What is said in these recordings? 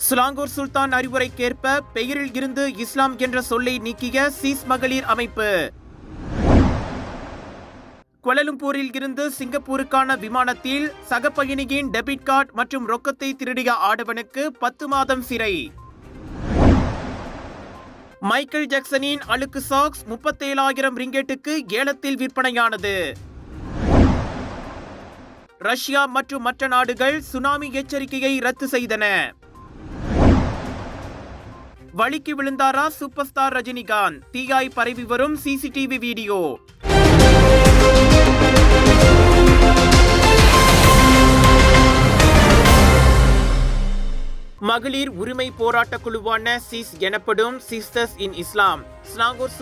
Selangor சுல்தான் அறிவுரைக்கேற்ப பெயரில் இருந்து இஸ்லாம் என்ற சொல்லை நீக்கிய சீஸ் மகளிர் அமைப்பு. கோலாலம்பூரில் இருந்து சிங்கப்பூருக்கான விமானத்தில் சக பயணியின் டெபிட் கார்டு மற்றும் ரொக்கத்தை திருடிய ஆடவனுக்கு 10 மாதம் சிறை. மைக்கேல் ஜாக்சனின் அழுக்கு சாக்ஸ் 37,000 ரிங்கெட்டுக்கு ஏலத்தில் விற்பனையானது. ரஷ்யா மற்றும் மற்ற நாடுகள் சுனாமி எச்சரிக்கையை ரத்து செய்தன. வழிக்கு விழுந்தாரா சூப்பர் ஸ்டார் ரஜினிகாந்த்? தீயாய் பரவி வரும் சிசிடிவி வீடியோ. மகளிர் உரிமை போராட்ட குழுவான சீஸ் எனப்படும் சிஸ்டர்ஸ் இன் இஸ்லாம் சிலாங்கூர்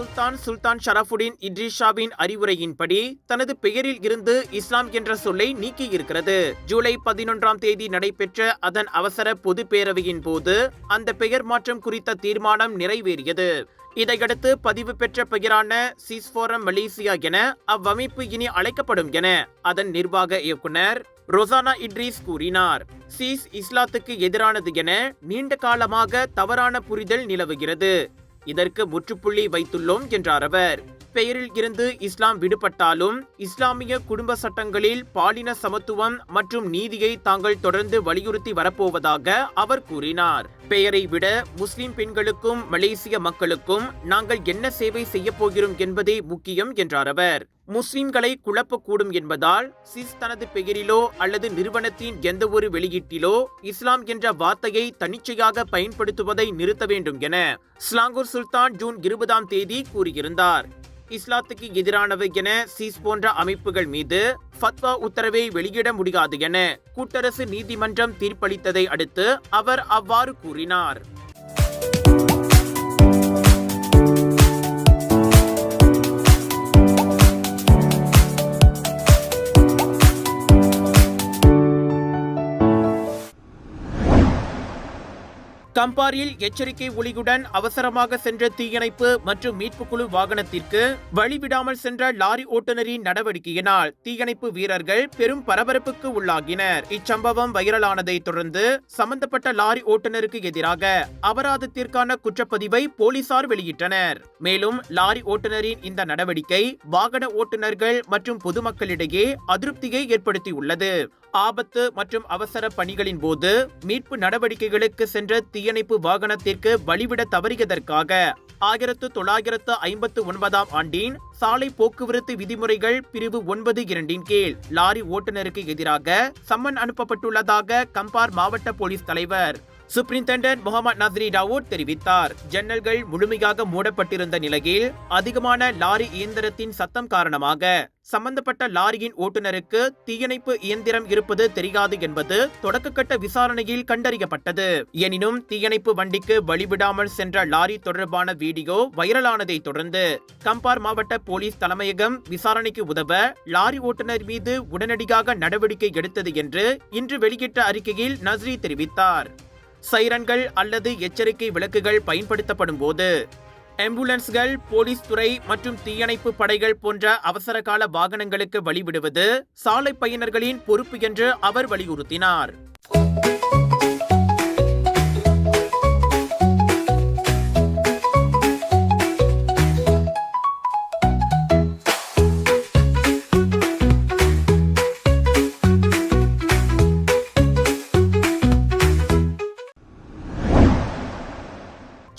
சுல்தான் ஷரஃபுடின் இட்ரிஷாவின் அறிவுரையின்படி தனது பெயரில் இருந்து இஸ்லாம் என்ற சொல்லை நீக்கியிருக்கிறது. ஜூலை 11ஆம் தேதி நடைபெற்ற அதன் அவசர பொது பேரவையின் போது அந்த பெயர் மாற்றம் குறித்த தீர்மானம் நிறைவேறியது. இதையடுத்து பதிவு பெற்ற பெயரான சீஸ் ஃபோரம் மலேசியா என அவ்வமைப்பு இனி அழைக்கப்படும் என அதன் நிர்வாக இயக்குனர் ரொசானா இட்ரிஸ் கூறினார். சீஸ் இஸ்லாத்துக்கு எதிரானது என நீண்ட காலமாக தவறான புரிதல் நிலவுகிறது. இதற்கு முற்றுப்புள்ளி வைத்துள்ளோம் என்றார் அவர். பெயரில் இருந்து இஸ்லாம் விடுபட்டாலும் இஸ்லாமிய குடும்ப சட்டங்களில் பாலின சமத்துவம் மற்றும் நீதியை தாங்கள் தொடர்ந்து வலியுறுத்தி வரப்போவதாக அவர் கூறினார். பெயரை விட முஸ்லிம் பெண்களுக்கும் மலேசிய மக்களுக்கும் நாங்கள் என்ன சேவை செய்ய போகிறோம் என்பதே முக்கியம் என்றார் அவர். முஸ்லிம்களை குழப்பக்கூடும் என்பதால் சிஸ் தனது பெயரிலோ அல்லது நிறுவனத்தின் எந்த ஒரு வெளியீட்டிலோ இஸ்லாம் என்ற வார்த்தையை தன்னிச்சையாக பயன்படுத்துவதை நிறுத்த வேண்டும் என சிலாங்கூர் சுல்தான் ஜூன் 20ஆம் தேதி கூறியிருந்தார். இஸ்லாத்துக்கு எதிரானவை என சீஸ் போன்ற அமைப்புகள் மீது ஃபத்வா உத்தரவை வெளியிட முடியாது என கூட்டரசு நீதிமன்றம் தீர்ப்பளித்ததை அடுத்து அவர் அவ்வாறு கூறினார். கம்பாரில் எச்சரிக்கை ஒலியுடன் அவசரமாக சென்ற தீயணைப்பு மற்றும் மீட்பு குழு வாகனத்திற்கு வழிவிடாமல் சென்ற லாரி ஓட்டுநரின் நடவடிக்கையினால் தீயணைப்பு வீரர்கள் பெரும் பரபரப்புக்கு உள்ளாகினர். இச்சம்பவம் வைரலானதை தொடர்ந்து சம்பந்தப்பட்ட லாரி ஓட்டுநருக்கு எதிராக அபராதத்திற்கான குற்றப்பதிவை போலீசார் வெளியிட்டனர். மேலும் லாரி ஓட்டுநரின் இந்த நடவடிக்கை வாகன ஓட்டுநர்கள் மற்றும் பொதுமக்களிடையே அதிருப்தியை ஏற்படுத்தியுள்ளது. ஆபத்து மற்றும் அவசர பணிகளின் போது மீட்பு நடவடிக்கைகளுக்கு சென்ற தீயணைப்பு வாகனத்திற்கு வழிவிட தவறியதற்காக 1959ஆம் ஆண்டின் சாலை போக்குவரத்து விதிமுறைகள் பிரிவு 9(2) கீழ் லாரி ஓட்டுநருக்கு எதிராக சம்மன் அனுப்பப்பட்டுள்ளதாக கம்பார் மாவட்ட போலீஸ் தலைவர் சூப்பரிண்டென்டென்ட் முகமது நஸ்ரி தாவூத் தெரிவித்தார். ஜன்னல்கள் முழுமையாக மூடப்பட்டிருந்த நிலையில் அதிகமான லாரி இயந்திரத்தின் சத்தம் காரணமாக சம்பந்தப்பட்ட லாரியின் ஓட்டுநருக்கு தீயணைப்பு இயந்திரம் இருப்பது தெரியாது என்பது தொடக்கக்கட்ட விசாரணையில் கண்டறியப்பட்டது. எனினும் தீயணைப்பு வண்டிக்கு வழிவிடாமல் சென்ற லாரி தொடர்பான வீடியோ வைரலானதை தொடர்ந்து கம்பார் மாவட்ட போலீஸ் தலைமையகம் விசாரணைக்கு உதவ லாரி ஓட்டுநர் மீது உடனடியாக நடவடிக்கை எடுத்தது என்று இன்று வெளியிட்ட அறிக்கையில் நஸ்ரி தெரிவித்தார். சைரன்கள் அல்லது எச்சரிக்கை விளக்குகள் பயன்படுத்தப்படும் போது ஆம்புலன்ஸ்கள், போலீஸ் துறை மற்றும் தீயணைப்பு படைகள் போன்ற அவசரகால வாகனங்களுக்கு வழிவிடுவது சாலை பயனர்களின் பொறுப்பு என்று அவர் வலியுறுத்தினார்.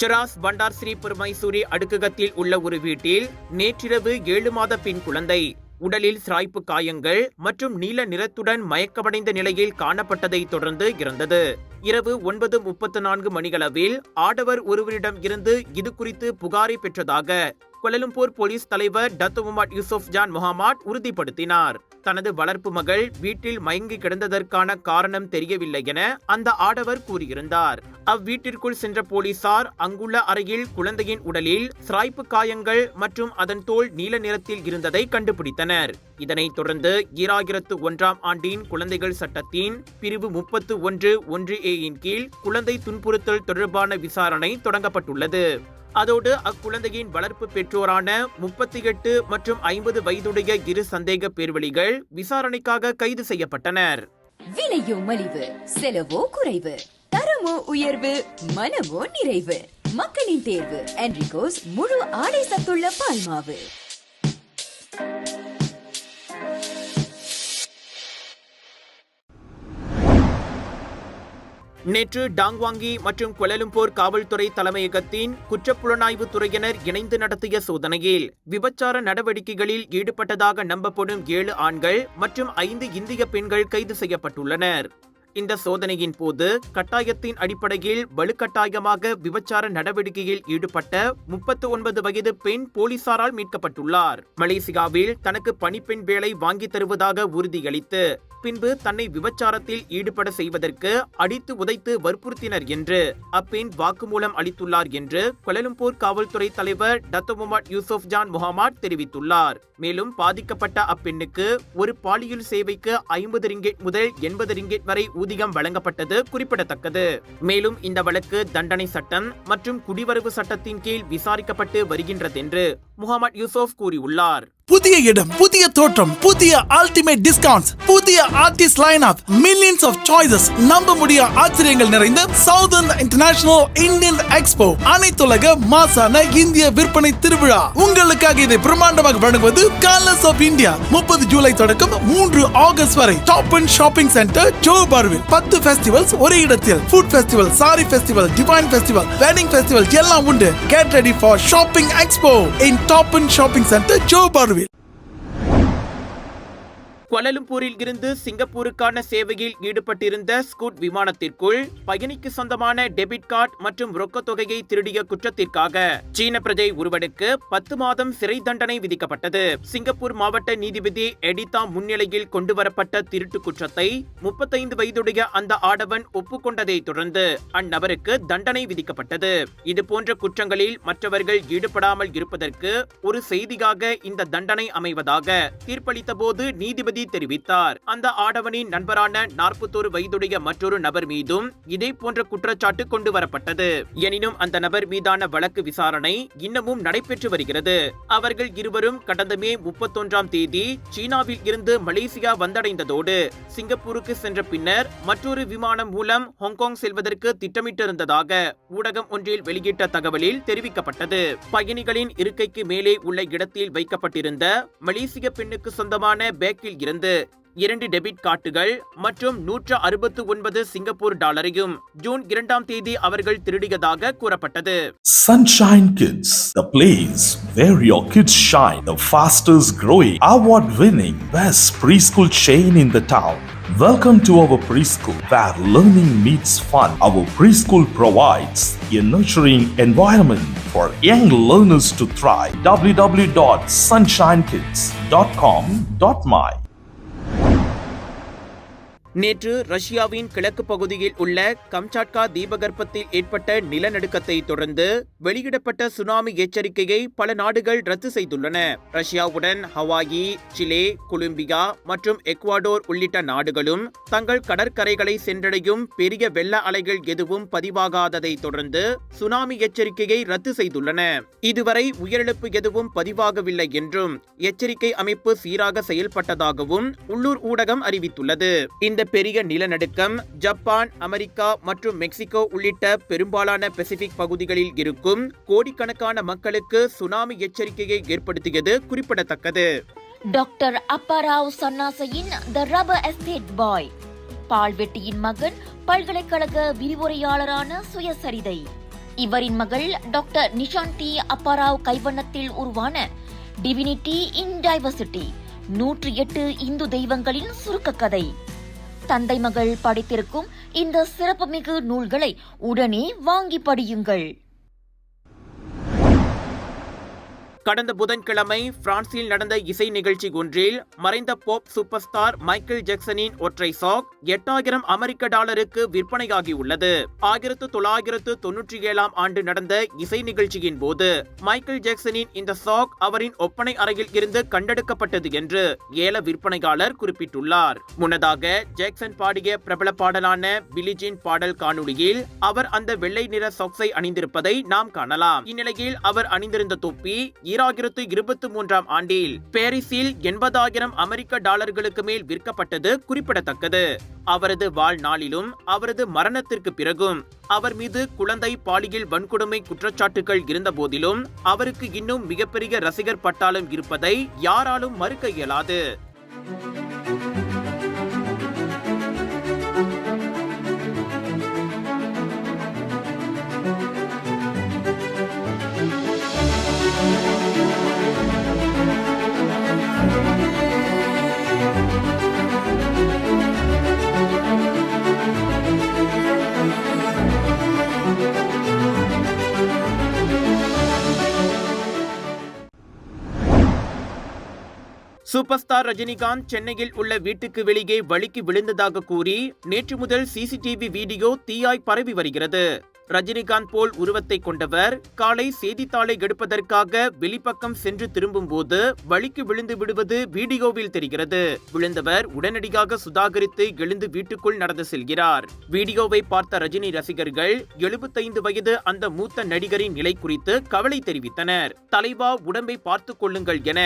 சராஸ் பண்டார் ஸ்ரீ மைசூரி அடுக்ககத்தில் உள்ள ஒரு வீட்டில் நேற்றிரவு 7 மாத பெண் குழந்தை உடலில் சிராய்ப்பு காயங்கள் மற்றும் நீல நிறத்துடன் மயக்கமடைந்த நிலையில் காணப்பட்டதை தொடர்ந்து இறந்தது. இரவு 9:34 மணிகளவில் ஆடவர் ஒருவரிடம் இருந்து இது குறித்து புகாரை பெற்றதாக கோலாலம்பூர் போலீஸ் தலைவர் டத்து முகமது யூசுப் ஜான் முகமது உறுதிப்படுத்தினார். தனது வளர்ப்பு மகள் வீட்டில் மயங்கி கிடந்ததற்கான காரணம் தெரியவில்லை என அந்த ஆடவர் கூறியிருந்தார். அவ்வீட்டிற்குள் சென்ற போலீசார் அங்குள்ள அறையில் குழந்தையின் உடலில் சிராய்ப்பு காயங்கள் மற்றும் அதன் தோல் நீல நிறத்தில் இருந்ததை கண்டுபிடித்தனர். இதனைத் தொடர்ந்து 2001ஆம் ஆண்டின் குழந்தைகள் சட்டத்தின் பிரிவு 31(1)(a) கீழ் குழந்தை துன்புறுத்தல் தொடர்பான விசாரணை தொடங்கப்பட்டுள்ளது. அதோடு அக்குழந்தையின் வளர்ப்பு பெற்றோரான 38 மற்றும் 50 வயதுடைய 2 சந்தேக பேர்வழிகள் விசாரணைக்காக கைது செய்யப்பட்டனர். விலையோ மலிவு, செலவோ குறைவு, தரமோ தரமோ உயர்வு, மனமோ நிறைவு. மக்களின் தேர்வு என்ரிகோஸ் முழு ஆடை சத்துள்ள பால்மாவு. நேற்று டாங்வாங்கி மற்றும் கோலாலம்பூர் காவல்துறை தலைமையகத்தின் குற்றப்புலனாய்வு துறையினர் இணைந்து நடத்திய சோதனையில் விபச்சார நடவடிக்கைகளில் ஈடுபட்டதாக நம்பப்படும் 7 ஆண்கள் மற்றும் 5 இந்திய பெண்கள் கைது செய்யப்பட்டுள்ளனர். இந்த சோதனையின் போது கட்டாயத்தின் அடிப்படையில் வலுக்கட்டாயமாக விபச்சார நடவடிக்கையில் ஈடுபட்ட 39 வயது பெண் போலீசாரால் மீட்கப்பட்டுள்ளார். மலேசியாவில் தனக்கு பணிப்பெண் வேலை வாங்கி தருவதாக உறுதியளித்து பின்பு தன்னை விபச்சாரத்தில் ஈடுபட செய்வதற்கு அடித்து உதைத்து வற்புறுத்தினர் என்று அப்பெண் வாக்குமூலம் அளித்துள்ளார் என்று கோலாலம்பூர் காவல்துறை தலைவர் டத்தோ முகமது யூசுப் ஜான் முகமது தெரிவித்துள்ளார். மேலும் பாதிக்கப்பட்ட அப்பெண்ணுக்கு ஒரு பாலியல் சேவைக்கு 50 ரிங்கெட் முதல் 80 ரிங்கெட் வரை ஊதியம் வழங்கப்பட்டது குறிப்பிடத்தக்கது. மேலும் இந்த வழக்கு தண்டனை சட்டம் மற்றும் குடிவரவு சட்டத்தின் கீழ் விசாரிக்கப்பட்டு வருகின்றது என்று முகமது யூசுப் கூறியுள்ளார். புதிய இடம், புதிய தோற்றம், புதிய அல்டிமேட் டிஸ்கவுண்ட்ஸ், புதிய artist line up, millions of choices, நம்ப முடிய ஆச்சரியங்கள் நிறைந்த சவுதர்ன் இன்டர்நேஷனல் இந்தியன் எக்ஸ்போ, அனைத்துலக மாசான இந்திய விற்பனை திருவிழா. உங்களுக்காக இதை பிரம்மாண்டமாக வழங்குவது கலர்ஸ் ஆஃப் இந்தியா. 30 ஜூலை தொடக்கம் 3 ஆகஸ்ட் வரை டாப் அண்ட் ஷாப்பிங் சென்டர் ஜோஹர்பாருவில் 10 ஃபெஸ்டிவல்ஸ் ஒரே இடத்தில். Food festival, sari festival, divine festival, wedding festival எல்லாம் உண்டு. Get ready for shopping expo in top and shopping centre Johor Bahru. கோலாலம்பூரில் இருந்து சிங்கப்பூருக்கான சேவையில் ஈடுபட்டிருந்த ஸ்கூட் விமானத்திற்குள் பயணிக்கு சொந்தமான டெபிட் கார்டு மற்றும் ரொக்க தொகையை திருடிய குற்றத்திற்காக சீன பிரஜை ஒருவனுக்கு 10 மாதம் சிறை தண்டனை விதிக்கப்பட்டது. சிங்கப்பூர் மாவட்ட நீதிபதி எடிதா முன்னிலையில் கொண்டுவரப்பட்ட திருட்டு குற்றத்தை 35 வயதுடைய அந்த ஆடவன் ஒப்புக்கொண்டதை தொடர்ந்து அந்நபருக்கு தண்டனை விதிக்கப்பட்டது. இதுபோன்ற குற்றங்களில் மற்றவர்கள் ஈடுபடாமல் இருப்பதற்கு ஒரு செய்தியாக இந்த தண்டனை அமைவதாக தீர்ப்பளித்த போது நீதிபதி தெரிவித்தார். அந்த ஆடவனின் நண்பரான 41 வயதுடைய மற்றொரு நபர் மீதும் இதே போன்ற குற்றச்சாட்டு கொண்டு வரப்பட்டது. எனினும் அந்த நபர் மீதான வழக்கு விசாரணை இன்னமும் நடைபெற்று வருகிறது. அவர்கள் இருவரும் கடந்த மே 31ஆம் தேதி சீனாவில் இருந்து மலேசியா வந்தடைந்ததோடு சிங்கப்பூருக்கு சென்ற பின்னர் மற்றொரு விமானம் மூலம் ஹாங்காங் செல்வதற்கு திட்டமிட்டிருந்ததாக ஊடகம் ஒன்றில் வெளியிட்ட தகவலில் தெரிவிக்கப்பட்டது. பயணிகளின் இருக்கைக்கு மேலே உள்ள இடத்தில் வைக்கப்பட்டிருந்த மலேசிய பெண்ணுக்கு சொந்தமான பேக்கில் இருந்து 2 டெபிட் கார்டுகள் மற்றும் 169 சிங்கப்பூர் டாலரையும் ஜூன் 2ஆம் தேதி அவர்கள் திருடியதாக கூறப்பட்டது. Sunshine Kids, the place where your kids shine, the fastest growing, award-winning, best preschool chain in the town. Welcome to our preschool, where learning meets fun. Our preschool provides a nurturing environment for young learners to thrive. www.sunshinekids.com.my. நேற்று ரஷ்யாவின் கிழக்கு பகுதியில் உள்ள கம்சாட்கா தீபகற்பத்தில் ஏற்பட்ட நிலநடுக்கத்தை தொடர்ந்து வெளியிடப்பட்ட tsunami எச்சரிக்கையை பல நாடுகள் ரத்து செய்துள்ளன. ரஷ்யாவுடன் ஹவாயி, சிலே, கொலம்பியா மற்றும் எக்வாடோர் உள்ளிட்ட நாடுகளும் தங்கள் கடற்கரைகளை சென்றடையும் பெரிய வெள்ள அலைகள் எதுவும் பதிவாகாததை தொடர்ந்து சுனாமி எச்சரிக்கையை ரத்து செய்துள்ளன. இதுவரை உயிரிழப்பு எதுவும் பதிவாகவில்லை என்றும் எச்சரிக்கை அமைப்பு சீராக செயல்பட்டதாகவும் உள்ளூர் ஊடகம் அறிவித்துள்ளது. இந்த பெரிய நிலநடுக்கம் ஜப்பான், அமெரிக்கா மற்றும் மெக்சிகோ உள்ளிட்ட பெரும்பாலான பசிபிக் பகுதிகளில் இருக்கும் கோடிக்கணக்கான மக்களுக்கு சுனாமி எச்சரிக்கையை ஏற்படுத்தியது குறிப்பிடத்தக்கது. டாக்டர் அப்பாராவ் சன்னாசையின் தி ரப்பர் எஸ்டேட் பாய், பால்வெட்டியின் மகன், பல்கலைக்கழக விரிவுரையாளரான சுயசரிதை. இவரின் மகள் டாக்டர் நிஷாந்தி அப்பாராவ் கைவண்ணத்தில் உருவான டிவினிட்டி இன் டைவர்சிட்டி, 108 இந்து தெய்வங்களின் சுருக்க கதை. தந்தை மகள் படித்திருக்கும் இந்த சிறப்புமிகு நூல்களை உடனே வாங்கி படியுங்கள். கடந்த புதன்கிழமை பிரான்சில் நடந்த இசை நிகழ்ச்சி ஒன்றில் மறைந்த பாப் சூப்பர் ஸ்டார் மைக்கேல் ஜாக்சனின் ஒற்றை சாக் $8,000 அமெரிக்க விற்பனையாகியுள்ளது. 1997ஆம் ஆண்டு நடந்த இசை நிகழ்ச்சியின் போது மைக்கேல் ஜாக்சனின் இந்த சாக் அவரின் ஒப்பனை அறையில் இருந்து கண்டெடுக்கப்பட்டது என்று ஏல விற்பனையாளர் குறிப்பிட்டுள்ளார். முன்னதாக ஜாக்சன் பாடிய பிரபல பாடலான பிலிஜின் பாடல் காணொளியில் அவர் அந்த வெள்ளை நிற சாக்ஸை அணிந்திருப்பதை நாம் காணலாம். இந்நிலையில் அவர் அணிந்திருந்த தொப்பி 2023ஆம் ஆண்டில் பாரிஸில் 80,000 அமெரிக்க டாலர்களுக்கு மேல் விற்கப்பட்டது குறிப்பிடத்தக்கது. அவரது வாழ்நாளிலும் அவரது மரணத்திற்கு பிறகும் அவர் மீது குழந்தை பாலியல் வன்கொடுமை குற்றச்சாட்டுகள் இருந்த போதிலும் அவருக்கு இன்னும் மிகப்பெரிய ரசிகர் பட்டாளம் இருப்பதை யாராலும் மறுக்க இயலாது. சூப்பர் ஸ்டார் ரஜினிகாந்த் சென்னையில் உள்ள வீட்டுக்கு வெளியே வழுக்கி விழுந்ததாக கூறி நேற்று முதல் சிசிடிவி வீடியோ தீயாய் பரவி வருகிறது. ரஜினிகாந்த் போல் உருவத்தை கொண்டவர் காலை செய்தித்தாளை எடுப்பதற்காக வெளிப்பக்கம் சென்று திரும்பும் போது வழுக்கி விழுந்து விடுவது வீடியோவில் தெரிகிறது. விழுந்தவர் உடனடியாக சுதாகரித்து எழுந்து வீட்டுக்குள் நடந்து செல்கிறார். வீடியோவை பார்த்த ரஜினி ரசிகர்கள் 75 வயது அந்த மூத்த நடிகரின் நிலை குறித்து கவலை தெரிவித்தனர். தலைவா, உடம்பை பார்த்துக் கொள்ளுங்கள் என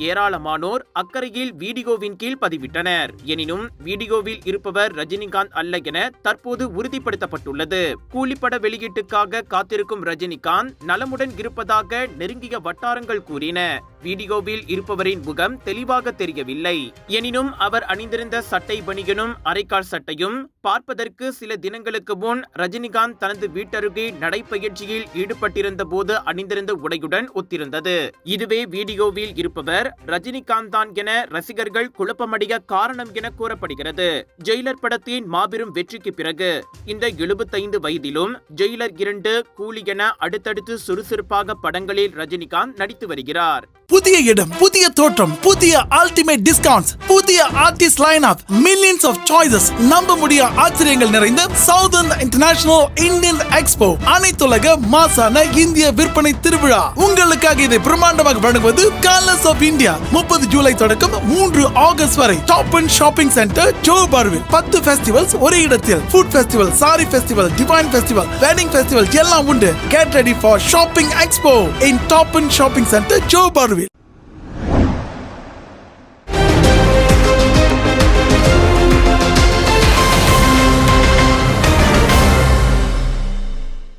ஏராளமானோர் அக்கறையில் வீடியோவின் கீழ் பதிவிட்டனர். எனினும் வீடியோவில் இருப்பவர் ரஜினிகாந்த் அல்ல என தற்போது உறுதிப்படுத்தப்பட்டுள்ளது. கூலிப்பட வெளியீட்டுக்காக காத்திருக்கும் ரஜினிகாந்த் நலமுடன் இருப்பதாக நெருங்கிய வட்டாரங்கள் கூறின. வீடியோவில் இருப்பவரின் முகம் தெளிவாக தெரியவில்லை. எனினும் அவர் அணிந்திருந்த சட்டை பனியனும் அரைக்கால் சட்டையும் பார்ப்பதற்கு சில தினங்களுக்கு முன் ரஜினிகாந்த் தனது வீட்டருகே நடைப்பயிற்சியில் ஈடுபட்டிருந்த போது அணிந்திருந்த உடையுடன் ஒத்திருந்தது. இதுவே வீடியோவில் இருப்பவர் ரஜினிகாந்த் தான் என ரசிகர்கள் குழப்பமடைய காரணம் என கூறப்படுகிறது. ஜெயிலர் படத்தின் மாபெரும் வெற்றிக்கு பிறகு இந்த 75 வயதிலும் ஜெயிலர் 2, கூலி என அடுத்தடுத்து சுறுசுறுப்பாக படங்களில் ரஜினிகாந்த் நடித்து வருகிறார். புதிய இடம், புதிய தோற்றம், புதிய அல்டிமேட் டிஸ்கவுண்ட்ஸ், புதிய artist line up, millions of choices, நம்ப முடிய ஆச்சரியங்கள் நிறைந்த சவுதர்ன் இன்டர்நேஷனல் இந்தியன் எக்ஸ்போ, அனைத்துலக மாசான இந்திய விற்பனை திருவிழா. உங்களுக்காக இதை பிரம்மாண்டமாக வழங்குவது கலர்ஸ் ஆஃப் இந்தியா. 30 ஜூலை தொடக்கம் 3 ஆகஸ்ட் வரை டாப் அண்ட் ஷாப்பிங் சென்டர் ஜோஹர்பார்வில். 10 ஃபெஸ்டிவல்ஸ் ஒரே இடத்தில். Food festival, sari festival, divine festival, wedding festival எல்லாம் உண்டு. Get ready for shopping expo in Top and Shopping Center, ஜோஹர்பார்வில்.